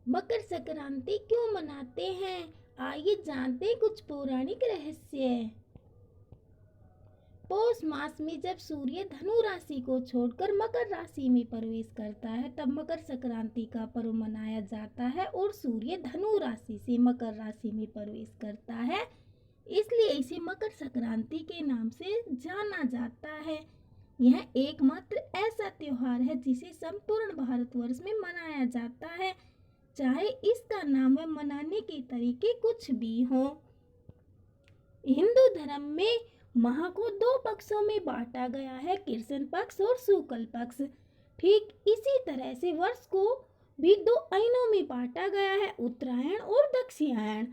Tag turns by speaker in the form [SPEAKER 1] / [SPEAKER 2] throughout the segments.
[SPEAKER 1] मकर संक्रांति क्यों मनाते हैं? आइए जानते हैं कुछ पौराणिक रहस्य। पौष मास में जब सूर्य धनु राशि को छोड़कर मकर राशि में प्रवेश करता है तब मकर संक्रांति का पर्व मनाया जाता है और सूर्य धनु राशि से मकर राशि में प्रवेश करता है, इसलिए इसे मकर संक्रांति के नाम से जाना जाता है। यह एकमात्र ऐसा त्योहार है जिसे संपूर्ण भारतवर्ष में मनाया जाता है, चाहे इसका नाम व मनाने के तरीके कुछ भी हो। हिंदू धर्म में माह को दो पक्षों में बांटा गया है, कृष्ण पक्ष और शुक्ल पक्ष। ठीक इसी तरह से वर्ष को भी दो अयनों में बांटा गया है, उत्तरायण और दक्षिणायण।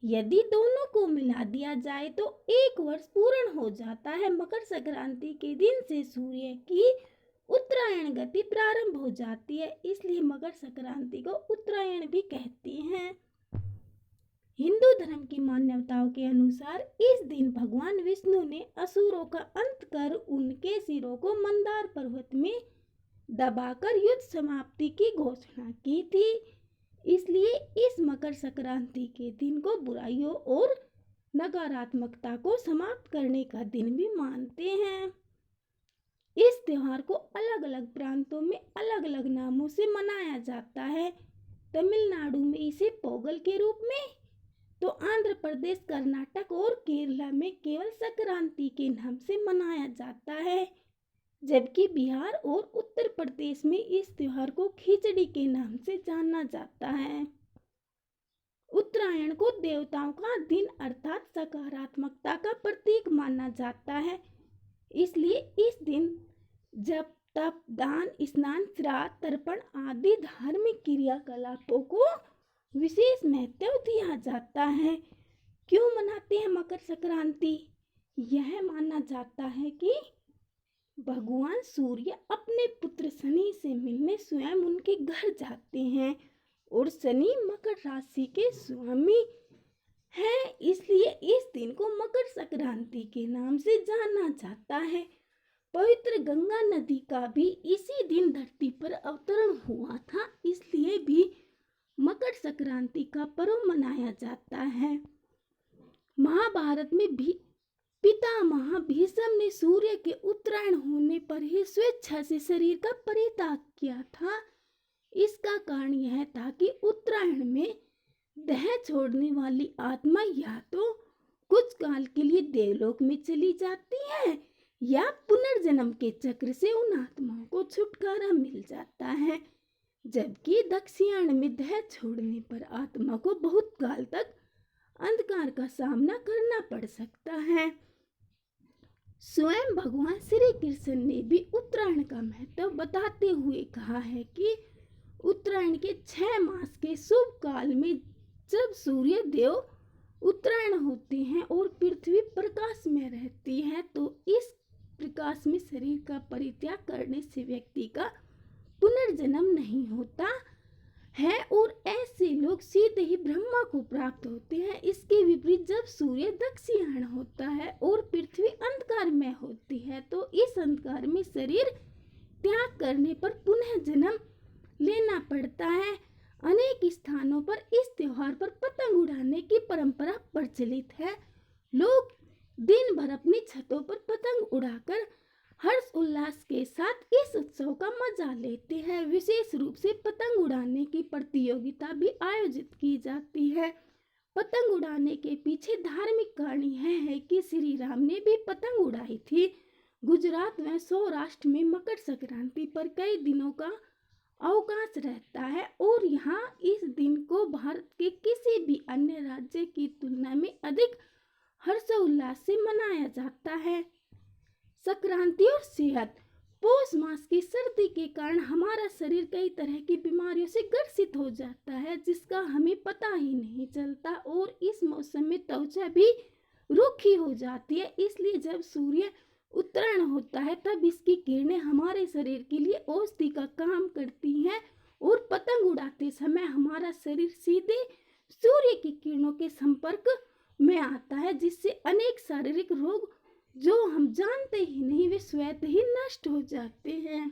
[SPEAKER 1] यदि दोनों को मिला दिया जाए तो एक वर्ष पूर्ण हो जाता है। मकर संक्रांति के दिन से सूर्य की उत्तरायण गति प्रारंभ हो जाती है, इसलिए मकर संक्रांति को उत्तरायण भी कहते हैं। हिंदू धर्म की मान्यताओं के अनुसार इस दिन भगवान विष्णु ने असुरों का अंत कर उनके सिरों को मंदार पर्वत में दबाकर युद्ध समाप्ति की घोषणा की थी, इसलिए इस मकर संक्रांति के दिन को बुराइयों और नकारात्मकता को समाप्त करने का दिन भी मानते हैं। इस त्योहार को अलग अलग प्रांतों में अलग अलग नामों से मनाया जाता है। तमिलनाडु में इसे पोंगल के रूप में, तो आंध्र प्रदेश, कर्नाटक और केरला में केवल संक्रांति के नाम से मनाया जाता है, जबकि बिहार और उत्तर प्रदेश में इस त्योहार को खिचड़ी के नाम से जाना जाता है। उत्तरायण को देवताओं का दिन अर्थात सकारात्मकता का प्रतीक माना जाता है, इसलिए इस दिन जप, तप, दान, स्नान, श्राद्ध, तर्पण आदि धार्मिक क्रियाकलापों को विशेष महत्व दिया जाता है। क्यों मनाते हैं मकर संक्रांति? यह माना जाता है कि भगवान सूर्य अपने पुत्र शनि से मिलने स्वयं उनके घर जाते हैं और शनि मकर राशि के स्वामी हैं, इसलिए इस दिन को मकर संक्रांति के नाम से जाना जाता है। पवित्र गंगा नदी का भी इसी दिन धरती पर अवतरण हुआ था, इसलिए भी मकर संक्रांति का पर्व मनाया जाता है। महाभारत में भी पितामह भीष्म ने सूर्य के उत्तरायण होने पर ही स्वेच्छा से शरीर का परित्याग किया था। इसका कारण यह था कि उत्तरायण में देह छोड़ने वाली आत्मा या तो कुछ काल के लिए देवलोक में चली जाती है या पुनर्जन्म के चक्र से उन आत्माओं को छुटकारा मिल जाता है, जबकि दक्षिणायन में देह छोड़ने पर आत्मा को बहुत काल तक अंधकार का सामना करना पड़ सकता है। स्वयं भगवान श्री कृष्ण ने भी उत्तरायण का महत्व बताते हुए कहा है कि उत्तरायण के 6 मास के शुभ काल में जब सूर्य देव उत्तरायण होते हैं और पृथ्वी प्रकाश में रहती है तो इस प्रकाश में शरीर का परित्याग करने से व्यक्ति का पुनर्जन्म नहीं होता है और ऐसे लोग सीधे ही ब्रह्मा को प्राप्त होते हैं। इसके विपरीत जब सूर्य दक्षिणायन होता है और पृथ्वी अंधकार में होती है तो इस अंधकार में शरीर त्याग करने पर पुनः जन्म लेना पड़ता है। अनेक स्थानों पर इस त्योहार पर पतंग उड़ाने की परंपरा प्रचलित है। लोग दिन भर अपनी छतों पर पतंग उड़ाकर हर्ष उल्लास के साथ इस उत्सव का मजा लेते हैं। विशेष रूप से पतंग उड़ाने की प्रतियोगिता भी आयोजित की जाती है। पतंग उड़ाने के पीछे धार्मिक कारण यह है कि श्री राम ने भी पतंग उड़ाई थी। गुजरात व सौराष्ट्र में मकर संक्रांति पर कई दिनों का अवकाश रहता है और यहाँ इस दिन को भारत के किसी भी अन्य राज्य की तुलना में अधिक हर्षोल्लास से मनाया जाता है। संक्रांति और सेहत। पौष मास की सर्दी के कारण हमारा शरीर कई तरह की बीमारियों से ग्रसित हो जाता है जिसका हमें पता ही नहीं चलता और इस मौसम में त्वचा भी रूखी हो जाती है, इसलिए जब सूर्य उत्तरायण होता है तब इसकी किरणें हमारे शरीर के लिए औषधि का काम करती हैं और पतंग उड़ाते समय हमारा शरीर सीधे सूर्य की किरणों के संपर्क में आता है, जिससे अनेक शारीरिक रोग जो हम जानते ही नहीं वे स्वतः ही नष्ट हो जाते हैं।